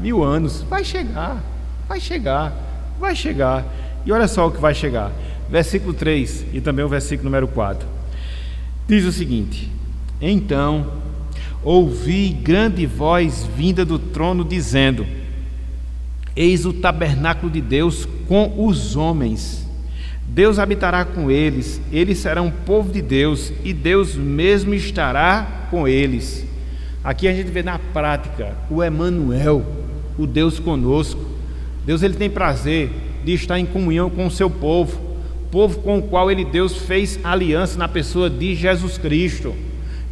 Speaker 1: 1000 anos. Vai chegar. E olha só o que vai chegar. Versículo 3 e também o versículo número 4. Diz o seguinte: então ouvi grande voz vinda do trono dizendo: eis o tabernáculo de Deus com os homens. Deus habitará com eles, eles serão povo de Deus, e Deus mesmo estará com eles. Aqui a gente vê na prática o Emanuel, o Deus conosco. Deus ele tem prazer de estar em comunhão com o seu povo com o qual Deus fez aliança na pessoa de Jesus Cristo.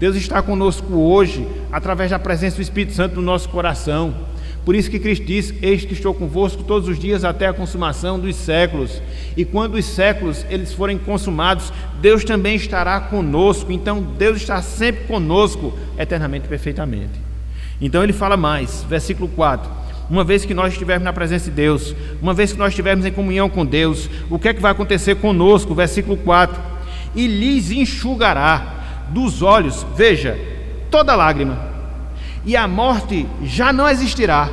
Speaker 1: Deus está conosco hoje, através da presença do Espírito Santo no nosso coração. Por isso que Cristo diz: eis que estou convosco todos os dias até a consumação dos séculos. E quando os séculos eles forem consumados, Deus também estará conosco. Então Deus está sempre conosco, eternamente e perfeitamente. Então ele fala mais, versículo 4: uma vez que nós estivermos na presença de Deus, uma vez que nós estivermos em comunhão com Deus, o que é que vai acontecer conosco? Versículo 4: e lhes enxugará dos olhos, veja, toda lágrima, e a morte já não existirá,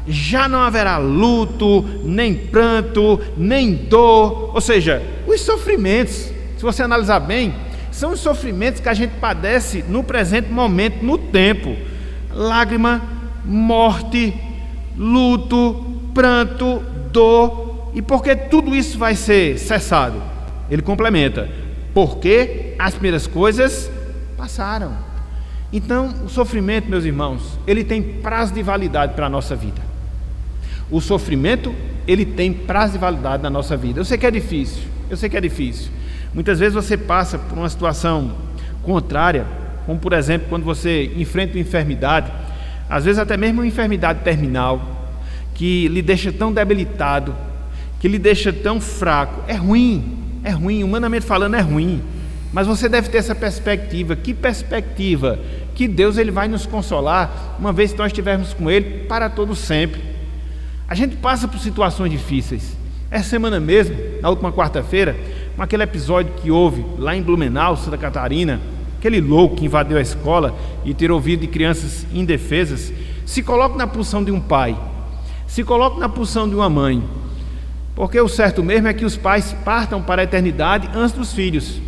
Speaker 1: já não haverá luto, nem pranto, nem dor. Ou seja, os sofrimentos, se você analisar bem, são os sofrimentos que a gente padece no presente momento, no tempo. Lágrima, morte, luto, pranto, dor. e por que tudo isso vai ser cessado? Ele complementa: porque as primeiras coisas passaram. Então, o sofrimento, meus irmãos, ele tem prazo de validade para a nossa vida. O sofrimento, ele tem prazo de validade na nossa vida. Eu sei que é difícil. Muitas vezes você passa por uma situação contrária, como por exemplo, quando você enfrenta uma enfermidade, às vezes até mesmo uma enfermidade terminal, que lhe deixa tão debilitado, que lhe deixa tão fraco. É ruim, humanamente falando é ruim. Mas você deve ter essa perspectiva. Que perspectiva? Que Deus ele vai nos consolar, uma vez que nós estivermos com Ele para todo sempre. A gente passa por situações difíceis. Essa semana mesmo, na última quarta-feira, com aquele episódio que houve lá em Blumenau, Santa Catarina, aquele louco que invadiu a escola e tirou vida de crianças indefesas. Se coloque na posição de um pai, se coloque na posição de uma mãe, porque o certo mesmo é que os pais partam para a eternidade antes dos filhos.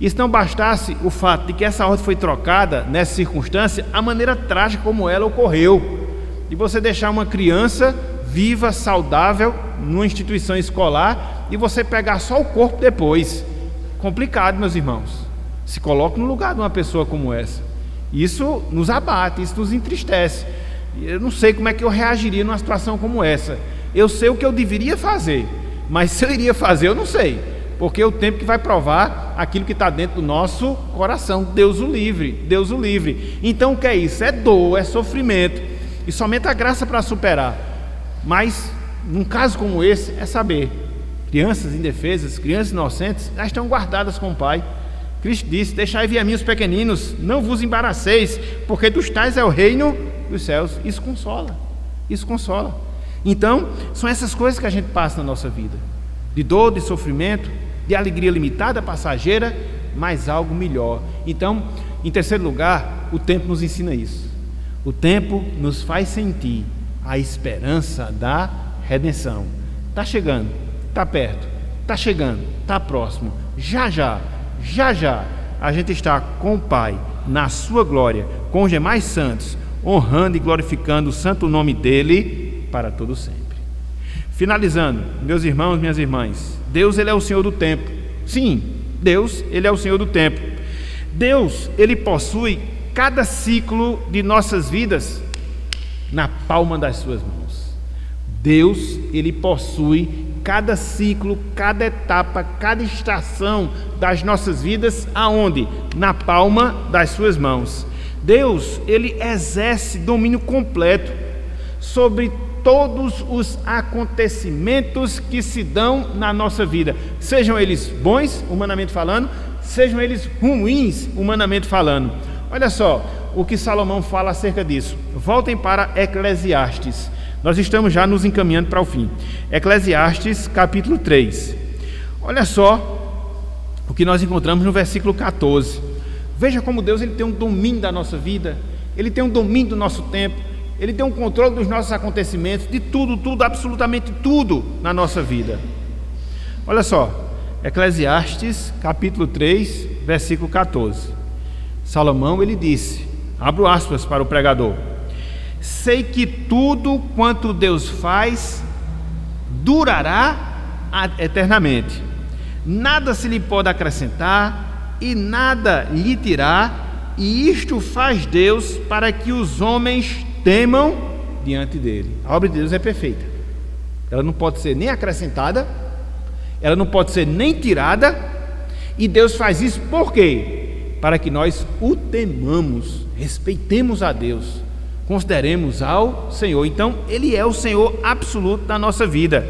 Speaker 1: E se não bastasse o fato de que essa ordem foi trocada nessa circunstância, a maneira trágica como ela ocorreu, de você deixar uma criança viva, saudável, numa instituição escolar, e você pegar só o corpo depois. Complicado, meus irmãos. Se coloque no lugar de uma pessoa como essa. Isso nos abate, isso nos entristece. Eu não sei como é que eu reagiria numa situação como essa. Eu sei o que eu deveria fazer, mas se eu iria fazer, eu não sei, porque é o tempo que vai provar aquilo que está dentro do nosso coração. Deus o livre. Então o que é isso? É dor, é sofrimento, e somente a graça para superar. Mas num caso como esse, é saber, crianças indefesas, crianças inocentes, já estão guardadas com o Pai. Cristo disse: deixai vir a mim os pequeninos, não vos embaraceis, porque dos tais é o reino dos céus. Isso consola. Então, são essas coisas que a gente passa na nossa vida, de dor, de sofrimento, de alegria limitada, passageira, mas algo melhor. Então, em terceiro lugar, o tempo nos ensina isso. O tempo nos faz sentir a esperança da redenção. Está chegando, está perto, está chegando, está próximo. Já a gente está com o Pai na sua glória, com os demais santos, honrando e glorificando o santo nome dele para todo sempre. Finalizando, meus irmãos, minhas irmãs, Deus ele é o Senhor do tempo. Sim, Deus ele é o Senhor do tempo. Deus ele possui cada ciclo de nossas vidas na palma das suas mãos. Deus ele possui cada ciclo, cada etapa, cada estação das nossas vidas, aonde? Na palma das suas mãos. Deus ele exerce domínio completo sobre todos os acontecimentos que se dão na nossa vida, sejam eles bons, humanamente falando, sejam eles ruins, humanamente falando. Olha só o que Salomão fala acerca disso. Voltem para Eclesiastes. Nós estamos já nos encaminhando para o fim. Eclesiastes capítulo 3. Olha só o que nós encontramos no versículo 14. Veja como Deus ele tem um domínio da nossa vida, ele tem um domínio do nosso tempo, ele tem um controle dos nossos acontecimentos, de tudo, absolutamente tudo na nossa vida. Olha só, Eclesiastes capítulo 3, versículo 14. Salomão ele disse, abro aspas para o pregador: sei que tudo quanto Deus faz durará eternamente, nada se lhe pode acrescentar e nada lhe tirar, e isto faz Deus para que os homens temam diante dele. A obra de Deus é perfeita, ela não pode ser nem acrescentada, ela não pode ser nem tirada, e Deus faz isso por quê? Para que nós o temamos, respeitemos a Deus, consideremos ao Senhor. Então ele é o Senhor absoluto da nossa vida.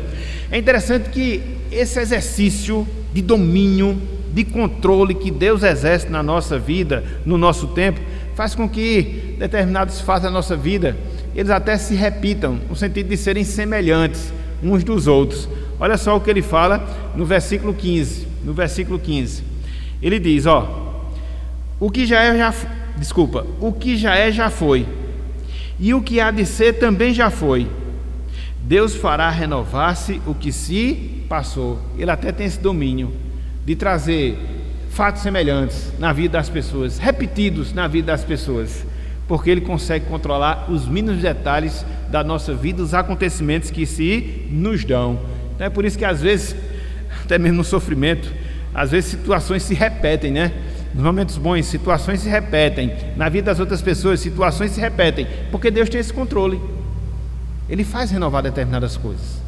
Speaker 1: É interessante que esse exercício de domínio, de controle que Deus exerce na nossa vida, no nosso tempo, faz com que determinados fatos da nossa vida, eles até se repitam, no sentido de serem semelhantes uns dos outros. Olha só o que ele fala no versículo 15. No versículo 15, ele diz, o que já é já foi, e o que há de ser também já foi. Deus fará renovar-se o que se passou. Ele até tem esse domínio de trazer fatos semelhantes na vida das pessoas, repetidos na vida das pessoas, porque ele consegue controlar os mínimos detalhes da nossa vida, os acontecimentos que se nos dão. Então é por isso que às vezes, até mesmo no sofrimento, às vezes situações se repetem, né? Nos momentos bons, situações se repetem. Na vida das outras pessoas, situações se repetem. Porque Deus tem esse controle. Ele faz renovar determinadas coisas.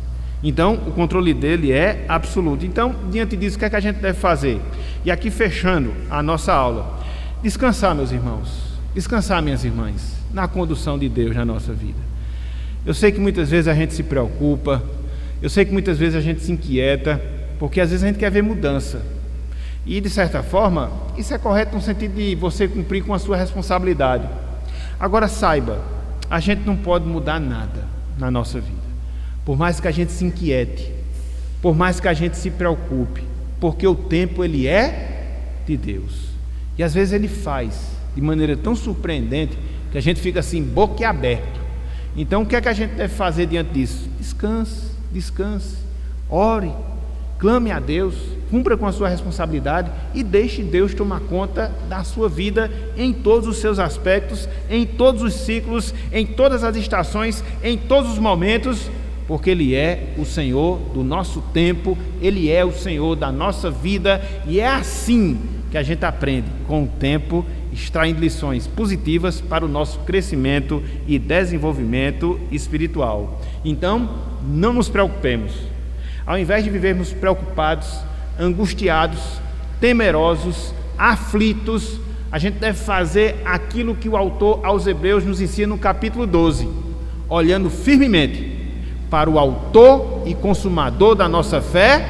Speaker 1: Então, o controle dele é absoluto. Então, diante disso, o que é que a gente deve fazer? E aqui, fechando a nossa aula, descansar, meus irmãos, descansar, minhas irmãs, na condução de Deus na nossa vida. Eu sei que muitas vezes a gente se preocupa, eu sei que muitas vezes a gente se inquieta, porque às vezes a gente quer ver mudança. E, de certa forma, isso é correto no sentido de você cumprir com a sua responsabilidade. Agora, saiba, a gente não pode mudar nada na nossa vida. Por mais que a gente se inquiete, por mais que a gente se preocupe, porque o tempo, ele é de Deus. E às vezes ele faz de maneira tão surpreendente que a gente fica assim, boquiaberto. Então, o que é que a gente deve fazer diante disso? Descanse, ore, clame a Deus, cumpra com a sua responsabilidade e deixe Deus tomar conta da sua vida em todos os seus aspectos, em todos os ciclos, em todas as estações, em todos os momentos, porque Ele é o Senhor do nosso tempo, Ele é o Senhor da nossa vida, e é assim que a gente aprende com o tempo, extraindo lições positivas para o nosso crescimento e desenvolvimento espiritual. Então, não nos preocupemos. Ao invés de vivermos preocupados, angustiados, temerosos, aflitos, a gente deve fazer aquilo que o autor aos Hebreus nos ensina no capítulo 12, olhando firmemente para o autor e consumador da nossa fé,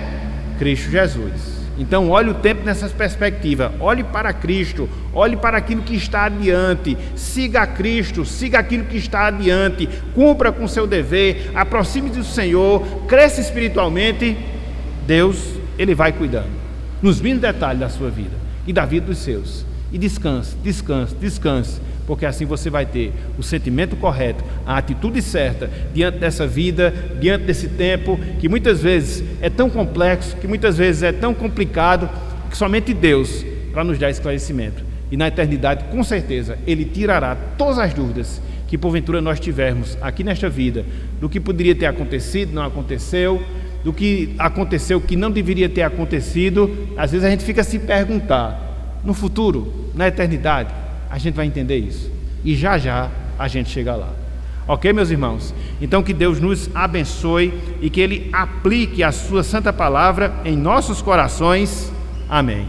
Speaker 1: Cristo Jesus. Então, olhe o tempo nessa perspectiva, olhe para Cristo, olhe para aquilo que está adiante, siga a Cristo, siga aquilo que está adiante, cumpra com seu dever, aproxime-se do Senhor, cresça espiritualmente. Deus, Ele vai cuidando, nos mínimos detalhes da sua vida e da vida dos seus. E descanse, porque assim você vai ter o sentimento correto, a atitude certa diante dessa vida, diante desse tempo, que muitas vezes é tão complexo, que muitas vezes é tão complicado, que somente Deus para nos dar esclarecimento. E na eternidade, com certeza, Ele tirará todas as dúvidas que porventura nós tivermos aqui nesta vida, do que poderia ter acontecido, não aconteceu, do que aconteceu, que não deveria ter acontecido. Às vezes a gente fica a se perguntar, no futuro, na eternidade, a gente vai entender isso, e já já a gente chega lá. Ok, meus irmãos? Então que Deus nos abençoe e que Ele aplique a sua santa palavra em nossos corações. Amém.